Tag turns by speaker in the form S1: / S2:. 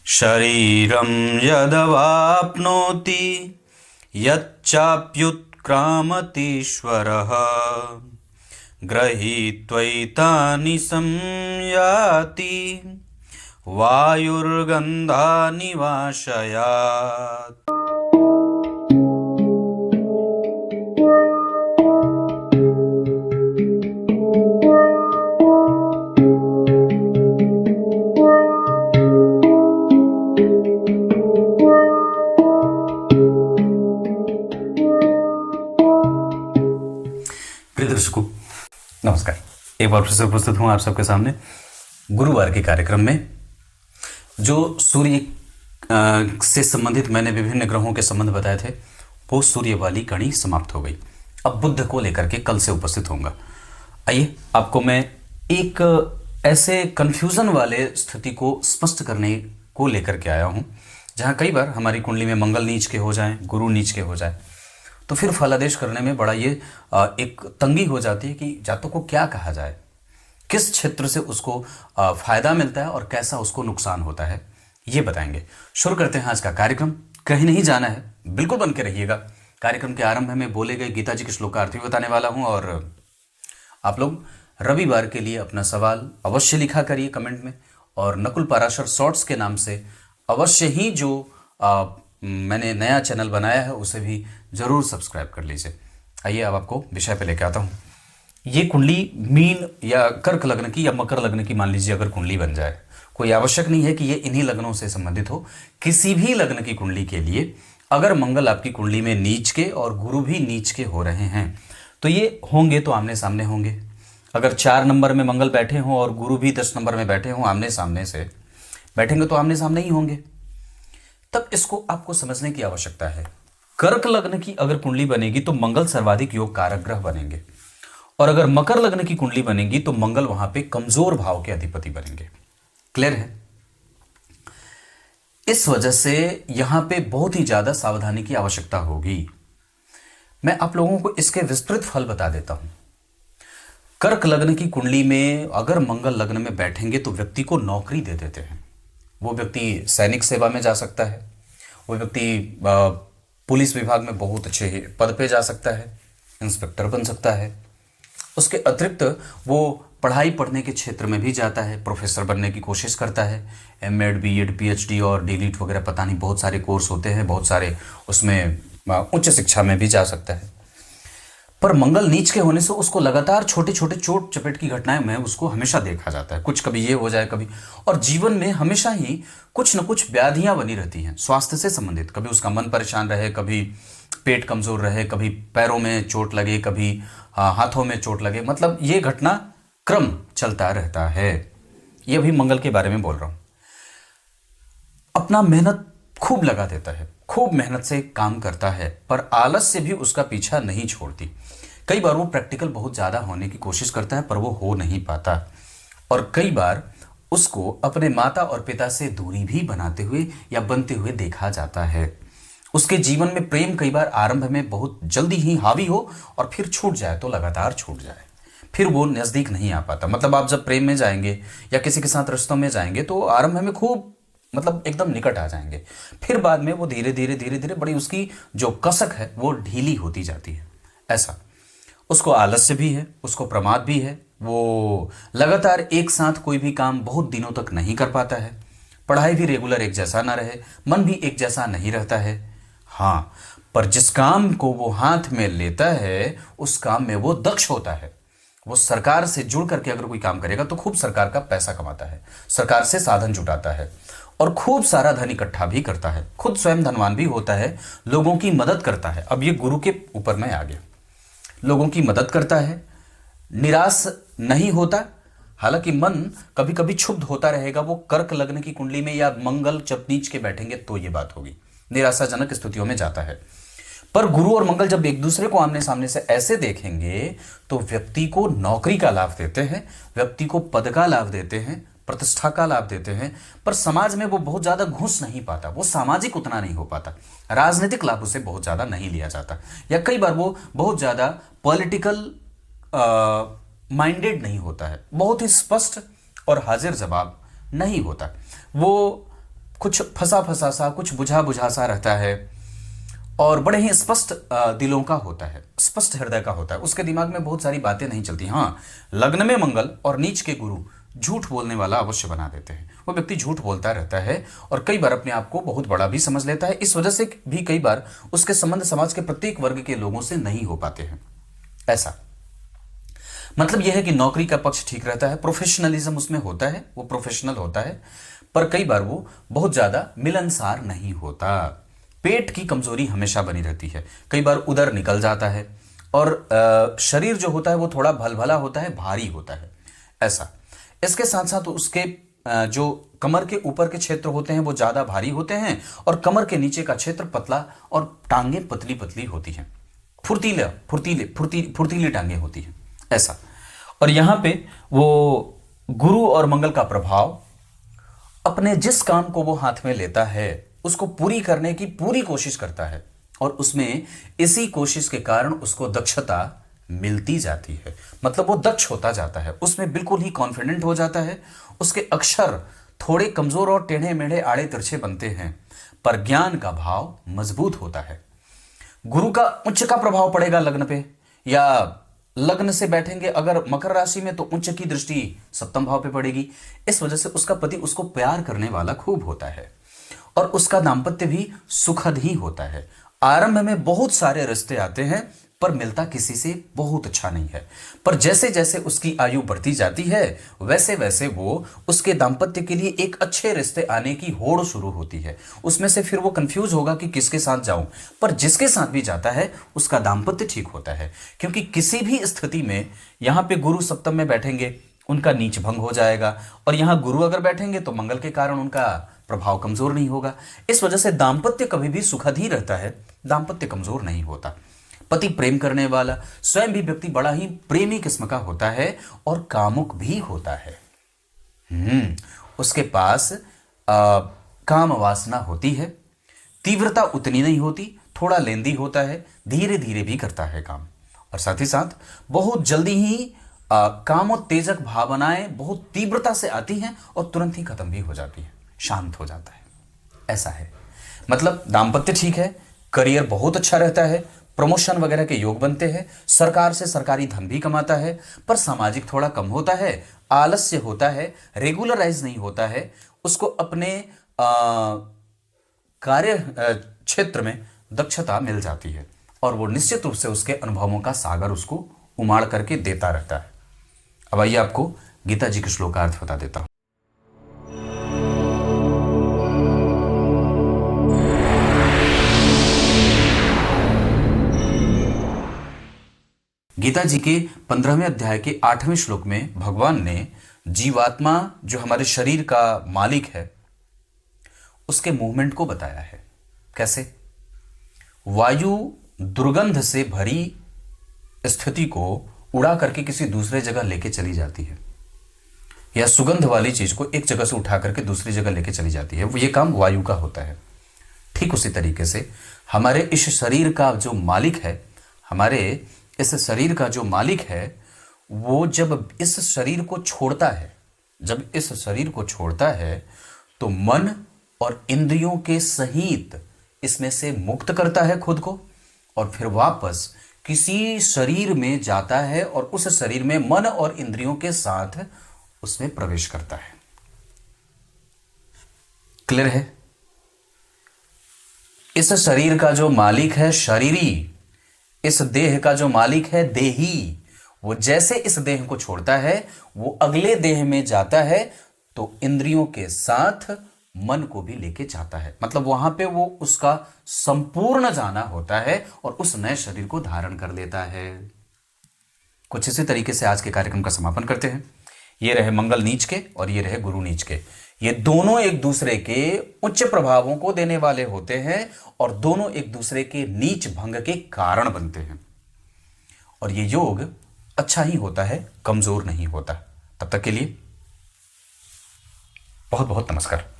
S1: शरीरं यदवाप्नोति यच्चाप्युत्क्रामतीश्वरः गृहीत्वैतानि संयाति वायुर्गन्धानि वाशयात्। प्रिय दर्शकों नमस्कार। एक बार फिर से उपस्थित हूं आप सबके सामने गुरुवार के कार्यक्रम में। जो सूर्य से संबंधित मैंने विभिन्न ग्रहों के संबंध बताए थे वो सूर्य वाली कड़ी समाप्त हो गई। अब बुध को लेकर के कल से उपस्थित होऊंगा। आइए आपको मैं एक ऐसे कंफ्यूजन वाले स्थिति को स्पष्ट करने को लेकर के आया हूं जहां कई बार हमारी कुंडली में मंगल नीच के हो जाए, गुरु नीच के हो जाए, तो फिर फलादेश करने में बड़ा ये एक तंगी हो जाती है कि जातक को क्या कहा जाए, किस क्षेत्र से उसको फायदा मिलता है और कैसा उसको नुकसान होता है, ये बताएंगे। शुरू करते हैं आज का कार्यक्रम। कहीं नहीं जाना है, बिल्कुल बन के रहिएगा। कार्यक्रम के आरंभ में बोले गए गीता जी के श्लोक का अर्थ भी बताने वाला हूं और आप लोग रविवार के लिए अपना सवाल अवश्य लिखा करिए कमेंट में, और नकुल पाराशर शॉर्ट्स के नाम से अवश्य ही जो मैंने नया चैनल बनाया है उसे भी जरूर सब्सक्राइब कर लीजिए। आइए अब आपको विषय पे लेके आता हूँ। ये कुंडली मीन या कर्क लग्न की या मकर लग्न की मान लीजिए अगर कुंडली बन जाए, कोई आवश्यक नहीं है कि ये इन्हीं लग्नों से संबंधित हो। किसी भी लग्न की कुंडली के लिए अगर मंगल आपकी कुंडली में नीच के और गुरु भी नीच के हो रहे हैं तो ये होंगे तो आमने सामने होंगे। अगर 4 नंबर में मंगल बैठे हों और गुरु भी 10 नंबर में बैठे हों, आमने सामने से बैठेंगे तो आमने सामने ही होंगे। तब इसको आपको समझने की आवश्यकता है। कर्क लग्न की अगर कुंडली बनेगी तो मंगल सर्वाधिक योग कारक ग्रह बनेंगे, और अगर मकर लग्न की कुंडली बनेगी तो मंगल वहां पे कमजोर भाव के अधिपति बनेंगे। क्लियर है? इस वजह से यहां पे बहुत ही ज्यादा सावधानी की आवश्यकता होगी। मैं आप लोगों को इसके विस्तृत फल बता देता हूं। कर्क लग्न की कुंडली में अगर मंगल लग्न में बैठेंगे तो व्यक्ति को नौकरी दे देते हैं। वो व्यक्ति सैनिक सेवा में जा सकता है, वो व्यक्ति पुलिस विभाग में बहुत अच्छे पद पे जा सकता है, इंस्पेक्टर बन सकता है। उसके अतिरिक्त वो पढ़ाई पढ़ने के क्षेत्र में भी जाता है, प्रोफेसर बनने की कोशिश करता है। एमएड, बीएड, पीएचडी और डीलिट वगैरह पता नहीं बहुत सारे कोर्स होते हैं, बहुत सारे उसमें उच्च शिक्षा में भी जा सकता है। पर मंगल नीच के होने से उसको लगातार छोटे छोटे चोट चपेट की घटनाएं में उसको हमेशा देखा जाता है। कुछ कभी ये हो जाए कभी, और जीवन में हमेशा ही कुछ न कुछ व्याधियां बनी रहती हैं स्वास्थ्य से संबंधित। कभी उसका मन परेशान रहे, कभी पेट कमजोर रहे, कभी पैरों में चोट लगे, कभी हाथों में चोट लगे, मतलब ये घटना क्रम चलता रहता है। ये भी मंगल के बारे में बोल रहा हूं। अपना मेहनत खूब लगा देता है, खूब मेहनत से काम करता है, पर आलस से भी उसका पीछा नहीं छोड़ती। कई बार वो प्रैक्टिकल बहुत ज्यादा होने की कोशिश करता है पर वो हो नहीं पाता, और कई बार उसको अपने माता और पिता से दूरी भी बनाते हुए या बनते हुए देखा जाता है। उसके जीवन में प्रेम कई बार आरंभ में बहुत जल्दी ही हावी हो और फिर छूट जाए तो लगातार छूट जाए, फिर वो नजदीक नहीं आ पाता। मतलब आप जब प्रेम में जाएंगे या किसी के साथ रिश्तों में जाएंगे तो आरंभ में खूब मतलब एकदम निकट आ जाएंगे, फिर बाद में वो धीरे धीरे बड़ी उसकी जो कसक है वो ढीली होती जाती है। ऐसा उसको आलस्य भी है, उसको प्रमाद भी है, वो लगातार एक साथ कोई भी काम बहुत दिनों तक नहीं कर पाता है। पढ़ाई भी रेगुलर एक जैसा ना रहे, मन भी एक जैसा नहीं रहता है। हाँ, पर जिस काम को वो हाथ में लेता है उस काम में वो दक्ष होता है। वो सरकार से जुड़ करके अगर कोई काम करेगा तो खूब सरकार का पैसा कमाता है, सरकार से साधन जुटाता है और खूब सारा धन इकट्ठा भी करता है, खुद स्वयं धनवान भी होता है, लोगों की मदद करता है। अब ये गुरु के ऊपर में आ गया, लोगों की मदद करता है, निराश नहीं होता। हालांकि मन कभी कभी क्षुब्ध होता रहेगा। वो कर्क लग्न की कुंडली में या मंगल जब नीच के बैठेंगे तो ये बात होगी, निराशाजनक स्थितियों में जाता है। पर गुरु और मंगल जब एक दूसरे को आमने सामने से ऐसे देखेंगे तो व्यक्ति को नौकरी का लाभ देते हैं, व्यक्ति को पद का लाभ देते हैं, प्रतिष्ठा का लाभ देते हैं, पर समाज में वो बहुत ज्यादा घुस नहीं पाता, वो सामाजिक उतना नहीं हो पाता, राजनीतिक लाभ उसे बहुत ज्यादा नहीं लिया जाता, या कई बार वो बहुत ज्यादा पॉलिटिकल माइंडेड नहीं होता है, बहुत ही स्पष्ट और हाजिर जवाब नहीं होता। वो कुछ फंसा फंसा सा, कुछ बुझा बुझा सा रहता है और बड़े ही स्पष्ट दिलों का होता है, स्पष्ट हृदय का होता है। उसके दिमाग में बहुत सारी बातें नहीं चलती। हाँ, लग्न में मंगल और नीच के गुरु झूठ बोलने वाला अवश्य बना देते हैं। वो व्यक्ति झूठ बोलता रहता है और कई बार अपने आप को बहुत बड़ा भी समझ लेता है। इस वजह से भी कई बार उसके संबंध समाज के प्रत्येक वर्ग के लोगों से नहीं हो पाते हैं। ऐसा मतलब यह है कि नौकरी का पक्ष ठीक रहता है, प्रोफेशनलिज्म उसमें होता है, वो प्रोफेशनल होता है, पर कई बार वो बहुत ज्यादा मिलनसार नहीं होता। पेट की कमजोरी हमेशा बनी रहती है, कई बार उदर निकल जाता है और शरीर जो होता है वो थोड़ा भलभला होता है, भारी होता है। ऐसा इसके साथ साथ उसके जो कमर के ऊपर के क्षेत्र होते हैं वो ज्यादा भारी होते हैं और कमर के नीचे का क्षेत्र पतला और टांगे पतली पतली होती हैं, फुर्तीली टांगे होती हैं। ऐसा और यहां पे वो गुरु और मंगल का प्रभाव अपने जिस काम को वो हाथ में लेता है उसको पूरी करने की पूरी कोशिश करता है और उसमें इसी कोशिश के कारण उसको दक्षता मिलती जाती है। मतलब वो दक्ष होता जाता है, उसमें बिल्कुल ही कॉन्फिडेंट हो जाता है। उसके अक्षर थोड़े कमजोर और टेढ़े मेढ़े आड़े तिरछे बनते हैं पर ज्ञान का भाव मजबूत होता है। गुरु का उच्च का प्रभाव पड़ेगा लग्न पे, या लग्न से बैठेंगे अगर मकर राशि में तो उच्च की दृष्टि सप्तम भाव पे पड़ेगी। इस वजह से उसका पति उसको प्यार करने वाला खूब होता है और उसका दाम्पत्य भी सुखद ही होता है। आरंभ में बहुत सारे रिश्ते आते हैं पर मिलता किसी से बहुत अच्छा नहीं है, पर जैसे जैसे उसकी आयु बढ़ती जाती है वैसे वैसे वो उसके दाम्पत्य के लिए एक अच्छे रिश्ते आने की होड़ शुरू होती है। उसमें से फिर वो कंफ्यूज होगा कि किसके साथ जाऊं, पर जिसके साथ भी जाता है उसका दाम्पत्य ठीक होता है। क्योंकि किसी भी स्थिति में यहां पे गुरु सप्तम में बैठेंगे उनका नीच भंग हो जाएगा और यहां गुरु अगर बैठेंगे तो मंगल के कारण उनका प्रभाव कमजोर नहीं होगा। इस वजह से दाम्पत्य कभी भी सुखद ही रहता है, दाम्पत्य कमजोर नहीं होता। पति प्रेम करने वाला, स्वयं भी व्यक्ति बड़ा ही प्रेमी किस्म का होता है और कामुक भी होता है। उसके पास काम वासना होती है, तीव्रता उतनी नहीं होती, थोड़ा लेंदी होता है, धीरे धीरे भी करता है काम और साथ ही साथ बहुत जल्दी ही कामोत्तेजक भावनाएं बहुत तीव्रता से आती हैं और तुरंत ही खत्म भी हो जाती है, शांत हो जाता है। ऐसा है, मतलब दाम्पत्य ठीक है, करियर बहुत अच्छा रहता है, प्रमोशन वगैरह के योग बनते हैं, सरकार से सरकारी धन भी कमाता है, पर सामाजिक थोड़ा कम होता है, आलस्य होता है, रेगुलराइज नहीं होता है। उसको अपने कार्य क्षेत्र में दक्षता मिल जाती है और वो निश्चित रूप से उसके अनुभवों का सागर उसको उमाड़ करके देता रहता है। अब आइए आपको गीता जी के श्लोकार्थ बता देता हूं। गीता जी के 15वें अध्याय के 8वें श्लोक में भगवान ने जीवात्मा जो हमारे शरीर का मालिक है उसके मूवमेंट को बताया है। कैसे? वायु दुर्गंध से भरी स्थिति को उड़ा करके किसी दूसरे जगह लेके चली जाती है, या सुगंध वाली चीज को एक जगह से उठा करके दूसरी जगह लेके चली जाती है, वो ये काम वायु का होता है। ठीक उसी तरीके से हमारे इस शरीर का जो मालिक है, हमारे इस शरीर का जो मालिक है वो जब इस शरीर को छोड़ता है, जब इस शरीर को छोड़ता है तो मन और इंद्रियों के सहित इसमें से मुक्त करता है खुद को और फिर वापस किसी शरीर में जाता है और उस शरीर में मन और इंद्रियों के साथ उसमें प्रवेश करता है। क्लियर है? इस शरीर का जो मालिक है शरीरी, इस देह का जो मालिक है देही, वो जैसे इस देह को छोड़ता है वो अगले देह में जाता है तो इंद्रियों के साथ मन को भी लेके जाता है। मतलब वहां पे वो उसका संपूर्ण जाना होता है और उस नए शरीर को धारण कर लेता है। कुछ इसी तरीके से आज के कार्यक्रम का समापन करते हैं। ये रहे मंगल नीच के और ये रहे गुरु नीच के। ये दोनों एक दूसरे के उच्च प्रभावों को देने वाले होते हैं और दोनों एक दूसरे के नीच भंग के कारण बनते हैं और ये योग अच्छा ही होता है, कमजोर नहीं होता। तब तक के लिए बहुत बहुत नमस्कार।